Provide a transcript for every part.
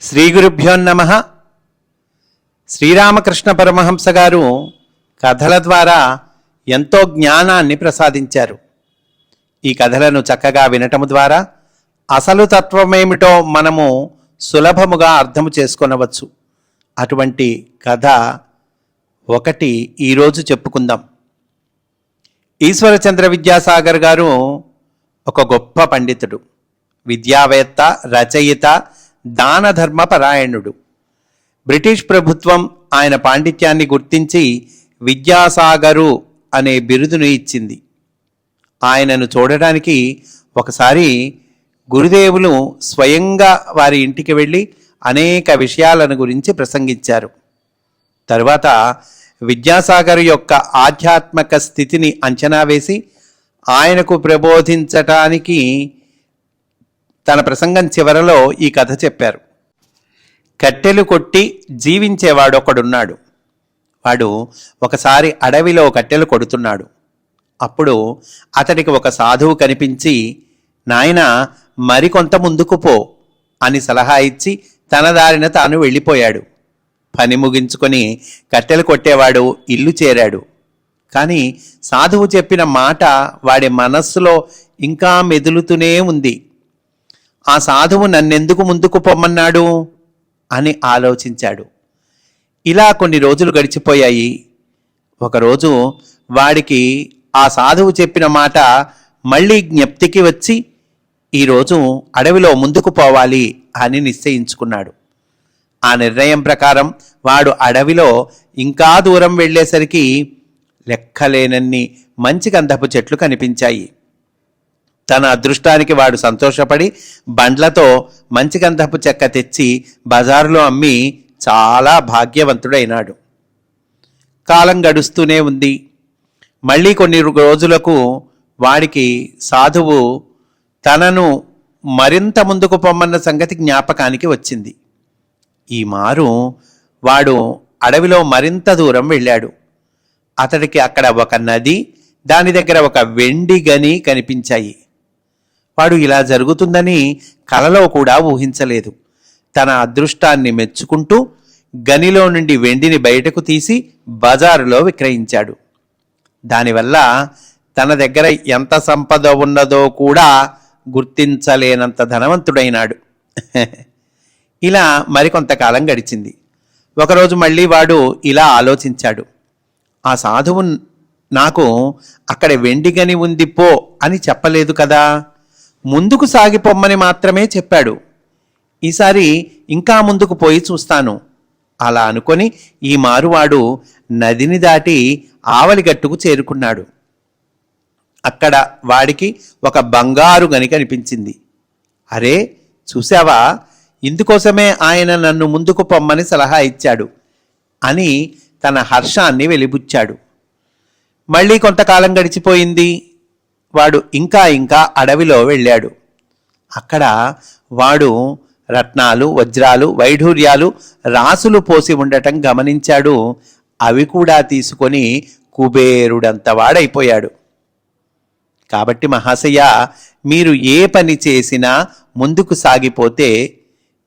శ్రీ గురుభ్యో నమః. శ్రీరామకృష్ణ పరమహంస గారు కథల ద్వారా ఎంతో జ్ఞానాన్ని ప్రసాదించారు. ఈ కథలను చక్కగా వినటము ద్వారా అసలు తత్వమేమిటో మనము సులభముగా అర్థము చేసుకొనవచ్చు. అటువంటి కథ ఒకటి ఈరోజు చెప్పుకుందాం. ఈశ్వరచంద్ర విద్యాసాగర్ గారు ఒక గొప్ప పండితుడు, విద్యావేత్త, రచయిత, దాన ధర్మ పరాయణుడు. బ్రిటిష్ ప్రభుత్వం ఆయన పాండిత్యాన్ని గుర్తించి విద్యాసాగరు అనే బిరుదును ఇచ్చింది. ఆయనను చూడడానికి ఒకసారి గురుదేవులు స్వయంగా వారి ఇంటికి వెళ్ళి అనేక విషయాలను గురించి ప్రసంగించారు. తరువాత విద్యాసాగర్ యొక్క ఆధ్యాత్మిక స్థితిని అంచనా వేసి ఆయనకు ప్రబోధించటానికి తన ప్రసంగం చివరలో ఈ కథ చెప్పారు. కట్టెలు కొట్టి జీవించేవాడొకడున్నాడు. వాడు ఒకసారి అడవిలో కట్టెలు కొడుతున్నాడు. అప్పుడు అతడికి ఒక సాధువు కనిపించి, నాయనా మరికొంత ముందుకు పో అని సలహా ఇచ్చి తన దారిన తాను వెళ్ళిపోయాడు. పని ముగించుకొని కట్టెలు కొట్టేవాడు ఇల్లు చేరాడు. కానీ సాధువు చెప్పిన మాట వాడి మనస్సులో ఇంకా మెదులుతూనే ఉంది. ఆ సాధువు నన్నెందుకు ముందుకు పొమ్మన్నాడు అని ఆలోచించాడు. ఇలా కొన్ని రోజులు గడిచిపోయాయి. ఒకరోజు వాడికి ఆ సాధువు చెప్పిన మాట మళ్ళీ జ్ఞప్తికి వచ్చి ఈరోజు అడవిలో ముందుకు పోవాలి అని నిశ్చయించుకున్నాడు. ఆ నిర్ణయం ప్రకారం వాడు అడవిలో ఇంకా దూరం వెళ్ళేసరికి లెక్కలేనన్ని మంచి గంధపు చెట్లు కనిపించాయి. తన అదృష్టానికి వాడు సంతోషపడి బండ్లతో మంచి గంధపు చెక్క తెచ్చి బజారులో అమ్మి చాలా భాగ్యవంతుడైనాడు. కాలం గడుస్తూనే ఉంది. మళ్ళీ కొన్ని రోజులకు వాడికి సాధువు తనను మరింత ముందుకు పొమ్మన్న సంగతి జ్ఞాపకానికి వచ్చింది. ఈ మారు వాడు అడవిలో మరింత దూరం వెళ్ళాడు. అతడికి అక్కడ ఒక నది, దాని దగ్గర ఒక వెండి గని కనిపించాయి. వాడు ఇలా జరుగుతుందని కలలో కూడా ఊహించలేదు. తన అదృష్టాన్ని మెచ్చుకుంటూ గనిలో నుండి వెండిని బయటకు తీసి బజారులో విక్రయించాడు. దానివల్ల తన దగ్గర ఎంత సంపద ఉన్నదో కూడా గుర్తించలేనంత ధనవంతుడైనాడు. ఇలా మరికొంతకాలం గడిచింది. ఒకరోజు మళ్ళీ వాడు ఇలా ఆలోచించాడు, ఆ సాధువు నాకు అక్కడ వెండి గని ఉంది పో అని చెప్పలేదు కదా, ముందుకు సాగిపోమ్మని మాత్రమే చెప్పాడు. ఈసారి ఇంకా ముందుకు పోయి చూస్తాను అలా అనుకొని ఈ మారువాడు నదిని దాటి ఆవలిగట్టుకు చేరుకున్నాడు. అక్కడ వాడికి ఒక బంగారు గని కనిపించింది. అరే చూసావా, ఇందుకోసమే ఆయన నన్ను ముందుకు పొమ్మని సలహా ఇచ్చాడు అని తన హర్షాన్ని వెలిబుచ్చాడు. మళ్ళీ కొంతకాలం గడిచిపోయింది. వాడు ఇంకా అడవిలో వెళ్ళాడు. అక్కడ వాడు రత్నాలు, వజ్రాలు, వైఢూర్యాలు రాసులు పోసి ఉండటం గమనించాడు. అవి కూడా తీసుకొని కుబేరుడంత వాడైపోయాడు. కాబట్టి మహాశయ, మీరు ఏ పని చేసినా ముందుకు సాగిపోతే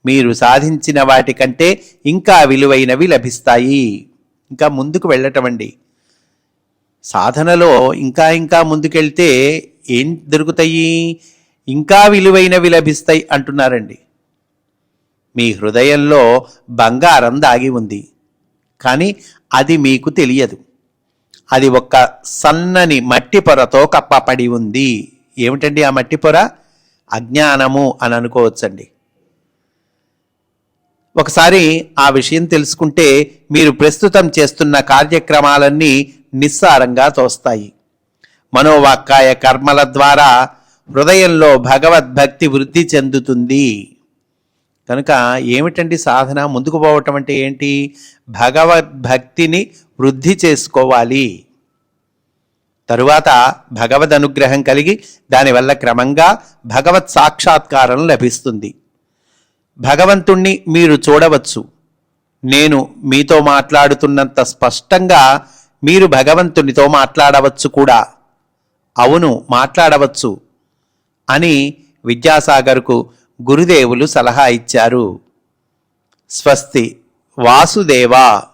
మీరు సాధించిన వాటికంటే ఇంకా విలువైనవి లభిస్తాయి. ఇంకా ముందుకు వెళ్ళటం అండి. సాధనలో ఇంకా ముందుకెళ్తే ఏం దొరుకుతాయి? ఇంకా విలువైనవి లభిస్తాయి అంటున్నారండి. మీ హృదయంలో బంగారం దాగి ఉంది, కానీ అది మీకు తెలియదు. అది ఒక సన్నని మట్టి పొరతో కప్పపడి ఉంది. ఏమిటండి ఆ మట్టి పొర? అజ్ఞానము అని అనుకోవచ్చండి. ఒకసారి ఆ విషయం తెలుసుకుంటే మీరు ప్రస్తుతం చేస్తున్న కార్యక్రమాలన్నీ నిస్సారంగా తోస్తాయి. మనోవాక్కాయ కర్మల ద్వారా హృదయంలో భగవద్భక్తి వృద్ధి చెందుతుంది. కనుక ఏమిటండి సాధన? ముందుకు పోవటం అంటే ఏంటి? భగవద్భక్తిని వృద్ధి చేసుకోవాలి. తరువాత భగవద్ అనుగ్రహం కలిగి దానివల్ల క్రమంగా భగవత్ సాక్షాత్కారం లభిస్తుంది. భగవంతుణ్ణి మీరు చూడవచ్చు. నేను మీతో మాట్లాడుతున్నంత స్పష్టంగా మీరు భగవంతునితో మాట్లాడవచ్చు కూడా. అవును, మాట్లాడవచ్చు అని విద్యాసాగర్కు గురుదేవులు సలహా ఇచ్చారు. స్వస్తి వాసుదేవా.